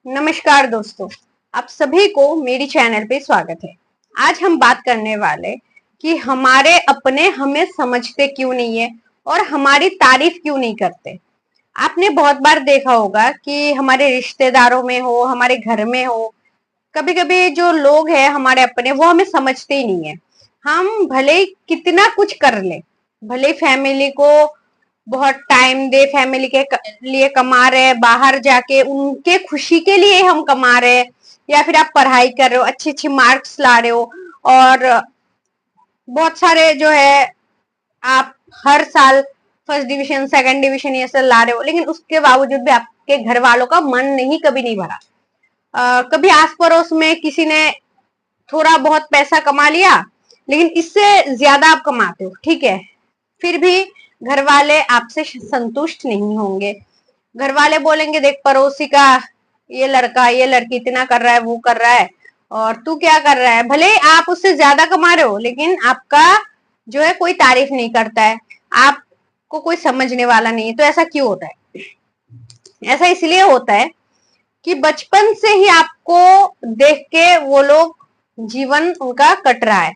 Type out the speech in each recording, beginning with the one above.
नमस्कार दोस्तों, आप सभी को मेरी चैनल पे स्वागत है। आज हम बात करने वाले कि हमारे अपने हमें समझते क्यों नहीं है और हमारी तारीफ क्यों नहीं करते। आपने बहुत बार देखा होगा कि हमारे रिश्तेदारों में हो, हमारे घर में हो, कभी कभी जो लोग हैं हमारे अपने, वो हमें समझते ही नहीं है। हम भले ही कितना कुछ कर ले, भले ही फैमिली को बहुत टाइम दे, फैमिली के लिए कमा रहे हैं, बाहर जाके उनके खुशी के लिए हम कमा रहे हैं, या फिर आप पढ़ाई कर रहे हो, अच्छी अच्छी मार्क्स ला रहे हो और बहुत सारे जो है आप हर साल फर्स्ट डिवीजन सेकंड डिवीजन ये सब ला रहे हो, लेकिन उसके बावजूद भी आपके घर वालों का मन नहीं, कभी नहीं भरा। कभी आस पड़ोस में किसी ने थोड़ा बहुत पैसा कमा लिया, लेकिन इससे ज्यादा आप कमाते हो, ठीक है, फिर भी घर वाले आपसे संतुष्ट नहीं होंगे। घर वाले बोलेंगे देख पड़ोसी का ये लड़का ये लड़की इतना कर रहा है, वो कर रहा है, और तू क्या कर रहा है। भले आप उससे ज्यादा कमा रहे हो, लेकिन आपका जो है कोई तारीफ नहीं करता है, आपको कोई समझने वाला नहीं है। तो ऐसा क्यों होता है? ऐसा इसलिए होता है कि बचपन से ही आपको देख के वो लोग जीवन उनका कट रहा है।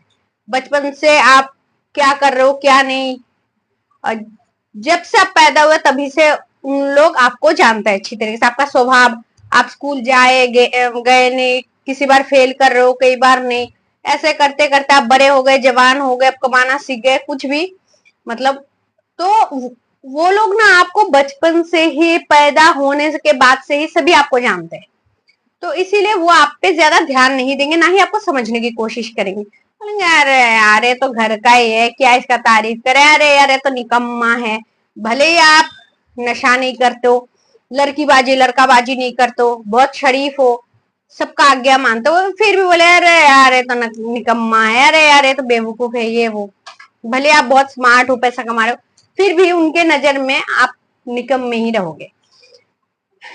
बचपन से आप क्या कर रहे हो क्या नहीं, और जब से आप पैदा हुए तभी से उन लोग आपको जानता है अच्छी तरीके से, आपका स्वभाव, आप स्कूल गए नहीं, किसी बार फेल कर रहे हो, कई बार नहीं, ऐसे करते करते आप बड़े हो गए, जवान हो गए, आप कमाना सीख गए, कुछ भी मतलब। तो वो लोग ना आपको बचपन से ही, पैदा होने के बाद से ही सभी आपको जानते हैं। तो इसीलिए वो आप पे ज्यादा ध्यान नहीं देंगे, ना ही आपको समझने की कोशिश करेंगे। बोलेंगे अरे यार ये तो घर का ही है, क्या इसका तारीफ करे, अरे यार ये तो निकम्मा है। भले ही आप नशा नहीं करते हो, लड़की बाजी लड़का बाजी नहीं करते हो, बहुत शरीफ हो, सबका आज्ञा मानते हो, फिर भी बोले अरे यार ये तो निकम्मा है, अरे यार ये तो बेवकूफ है, ये वो। भले आप बहुत स्मार्ट हो, पैसा कमा रहे हो, फिर भी उनके नजर में आप निकम्मे ही रहोगे।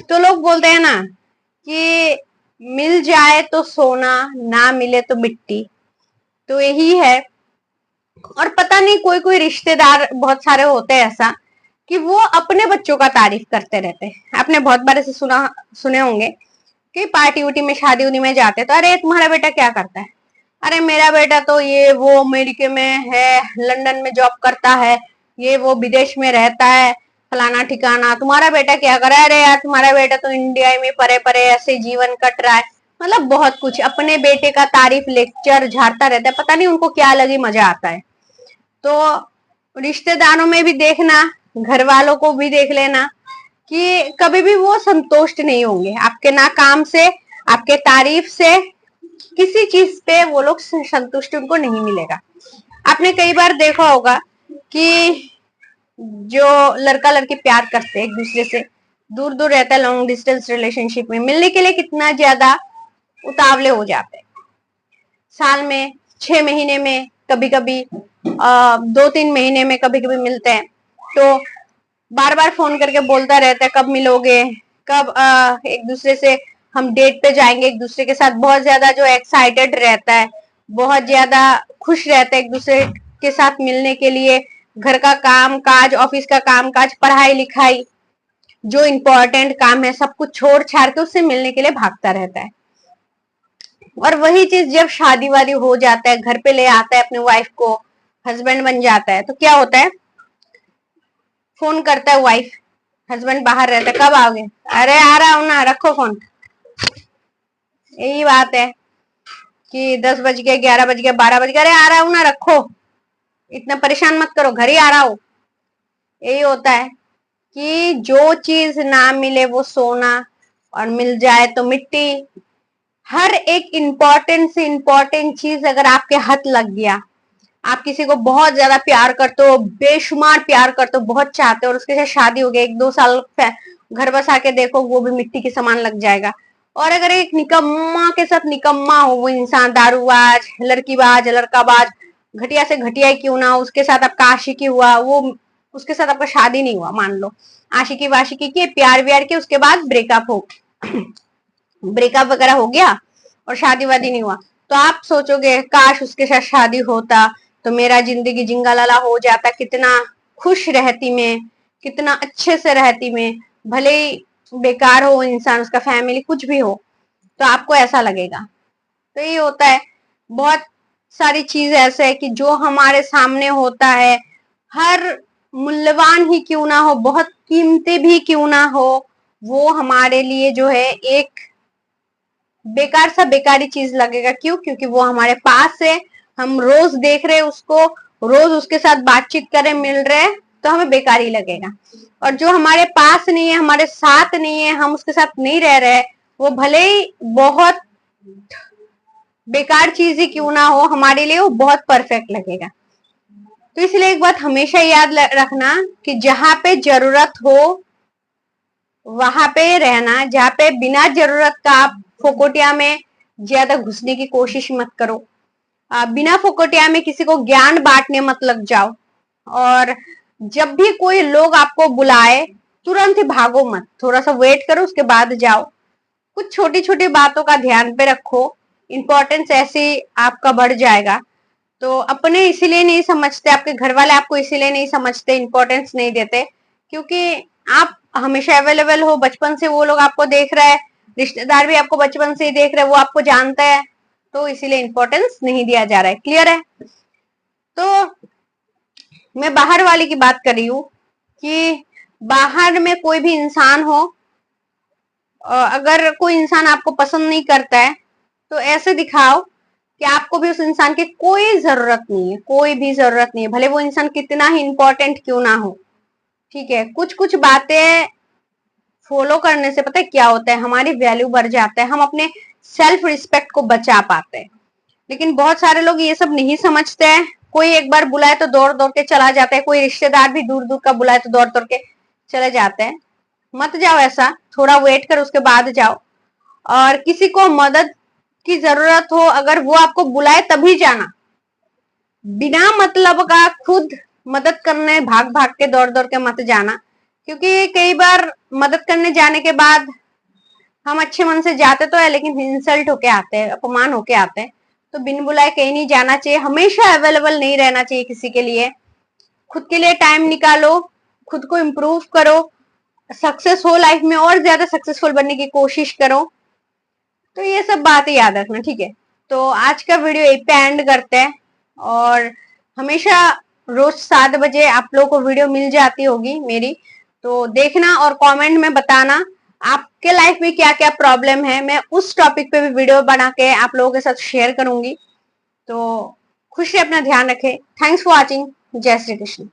तो लोग बोलते हैं ना कि मिल जाए तो सोना, ना मिले तो मिट्टी। तो यही है। और पता नहीं कोई कोई रिश्तेदार बहुत सारे होते हैं ऐसा कि वो अपने बच्चों का तारीफ करते रहते हैं। आपने बहुत बार ऐसे सुने होंगे कि पार्टी उटी में, शादी उदी में जाते तो अरे तुम्हारा बेटा क्या करता है, अरे मेरा बेटा तो ये वो अमेरिका में है, लंदन में जॉब करता है, ये वो विदेश में रहता है, फलाना ठिकाना। तुम्हारा बेटा क्या कर रहा है, अरे यार तुम्हारा बेटा तो इंडिया में परे परे ऐसे जीवन कट रहा है। मतलब बहुत कुछ अपने बेटे का तारीफ लेक्चर झाड़ता रहता है, पता नहीं उनको क्या लगी, मजा आता है। तो रिश्तेदारों में भी देखना, घर वालों को भी देख लेना कि कभी भी वो संतुष्ट नहीं होंगे आपके ना काम से, आपके तारीफ से, किसी चीज पे वो लोग संतुष्ट उनको नहीं मिलेगा। आपने कई बार देखा होगा कि जो लड़का लड़की प्यार करते हैं एक दूसरे से, दूर दूर रहता है, लॉन्ग डिस्टेंस रिलेशनशिप में, मिलने के लिए कितना ज्यादा उतावले हो जाते हैं। साल में 6 महीने में, कभी कभी 2-3 महीने में कभी कभी मिलते हैं। तो बार बार फोन करके बोलता रहता है कब मिलोगे, कब एक दूसरे से हम डेट पे जाएंगे, एक दूसरे के साथ बहुत ज्यादा जो एक्साइटेड रहता है, बहुत ज्यादा खुश रहता है एक दूसरे के साथ मिलने के लिए। घर का काम काज, ऑफिस का काम काज, पढ़ाई लिखाई, जो इम्पोर्टेंट काम है सब कुछ छोड़ छाड़ के उससे मिलने के लिए भागता रहता है। और वही चीज जब शादी वादी हो जाता है, घर पे ले आता है अपने वाइफ को, हस्बैंड बन जाता है, तो क्या होता है, फोन करता है वाइफ, हस्बैंड बाहर रहता है, कब आओगे, अरे आ रहा हूं ना, रखो फोन। यही बात है कि 10 बज गए, 11 बज गए, 12 बज गए, अरे आ रहा हूं ना, रखो, इतना परेशान मत करो, घर ही आ रहा हूं। यही होता है कि जो चीज ना मिले वो सोना, और मिल जाए तो मिट्टी। हर एक इंपॉर्टेंट से इंपॉर्टेंट चीज अगर आपके हाथ लग गया, आप किसी को बहुत ज्यादा प्यार करते हो, बेशुमार प्यार करते हो, बहुत चाहते हो, और उसके साथ शादी हो गई, 1-2 साल घर बसा के देखो, वो भी मिट्टी के समान लग जाएगा। और अगर एक निकम्मा के साथ निकम्मा हो, वो इंसान दारूबाज, लड़कीबाज, लड़काबाज, घटिया से घटिया ही क्यों ना हो, उसके साथ आपका आशिकी हुआ, वो उसके साथ आपका शादी नहीं हुआ, मान लो आशिकी वाशिकी की, प्यार व्यार के, उसके बाद ब्रेकअप हो ब्रेकअप वगैरह हो गया और शादी वादी नहीं हुआ, तो आप सोचोगे काश उसके साथ शादी होता तो मेरा जिंदगी जिंगालाला हो जाता, कितना खुश रहती मैं, कितना अच्छे से रहती मैं। भले ही बेकार हो इंसान, उसका फैमिली कुछ भी हो, तो आपको ऐसा लगेगा। तो ये होता है, बहुत सारी चीज ऐसे है कि जो हमारे सामने होता है, हर मूल्यवान ही क्यों ना हो, बहुत कीमती भी क्यों ना हो, वो हमारे लिए जो है एक बेकार सा बेकारी चीज लगेगा। क्यों? क्योंकि वो हमारे पास है, हम रोज देख रहे उसको, रोज उसके साथ बातचीत करें, मिल रहे, तो हमें बेकार ही लगेगा। और जो हमारे पास नहीं है, हमारे साथ नहीं है, हम उसके साथ नहीं रह रहे, वो भले ही बहुत बेकार चीज ही क्यों ना हो, हमारे लिए वो बहुत परफेक्ट लगेगा। तो इसलिए एक बात हमेशा याद रखना कि जहां पे जरूरत हो वहां पे रहना, जहां पे बिना जरूरत का आप फोकोटिया में ज्यादा घुसने की कोशिश मत करो। बिना फोकोटिया में किसी को ज्ञान बांटने मत लग जाओ। और जब भी कोई लोग आपको बुलाए, तुरंत ही भागो मत, थोड़ा सा वेट करो, उसके बाद जाओ। कुछ छोटी छोटी बातों का ध्यान पे रखो, इंपॉर्टेंस ऐसे आपका बढ़ जाएगा। तो अपने इसीलिए नहीं समझते, आपके घर वाले आपको इसीलिए नहीं समझते, इंपॉर्टेंस नहीं देते, क्योंकि आप हमेशा अवेलेबल हो, बचपन से वो लोग आपको देख रहे हैं, रिश्तेदार भी आपको बचपन से ही देख रहे हैं, वो आपको जानता है, तो इसीलिए इंपॉर्टेंस नहीं दिया जा रहा है। क्लियर है? तो मैं बाहर वाले की बात कर रही हूँ कि बाहर में कोई भी इंसान हो, अगर कोई इंसान आपको पसंद नहीं करता है, तो ऐसे दिखाओ कि आपको भी उस इंसान की कोई जरूरत नहीं है, कोई भी जरूरत नहीं है, भले वो इंसान कितना ही इंपॉर्टेंट क्यों ना हो। ठीक है? कुछ कुछ बातें फॉलो करने से पता है क्या होता है, हमारी वैल्यू बढ़ जाता है, हम अपने सेल्फ रिस्पेक्ट को बचा पाते हैं। लेकिन बहुत सारे लोग ये सब नहीं समझते हैं। कोई एक बार बुलाए तो दौड़ दौड़ के चला जाता है, कोई रिश्तेदार भी दूर दूर का बुलाए तो दौड़ दौड़ के चले जाते हैं। मत जाओ ऐसा, थोड़ा वेट कर, उसके बाद जाओ। और किसी को मदद की जरूरत हो, अगर वो आपको बुलाए तभी जाना, बिना मतलब का खुद मदद करने भाग भाग के दौड़ दौड़ के मत जाना। क्योंकि कई बार मदद करने जाने के बाद हम अच्छे मन से जाते तो है, लेकिन इंसल्ट होके आते हैं, अपमान होके आते हैं। तो बिन बुलाए कहीं नहीं जाना चाहिए, हमेशा अवेलेबल नहीं रहना चाहिए किसी के लिए। खुद के लिए टाइम निकालो, खुद को इम्प्रूव करो, सक्सेस हो लाइफ में, और ज्यादा सक्सेसफुल बनने की कोशिश करो। तो ये सब बातें याद रखना। ठीक है? तो आज का वीडियो यहीं पे एंड करते हैं। और हमेशा रोज 7 बजे आप लोगों को वीडियो मिल जाती होगी मेरी, तो देखना और कमेंट में बताना आपके लाइफ में क्या क्या प्रॉब्लम है। मैं उस टॉपिक पे भी वीडियो बना के आप लोगों के साथ शेयर करूंगी। तो खुश रहे, अपना ध्यान रखें। Thanks for watching. जय श्री कृष्ण।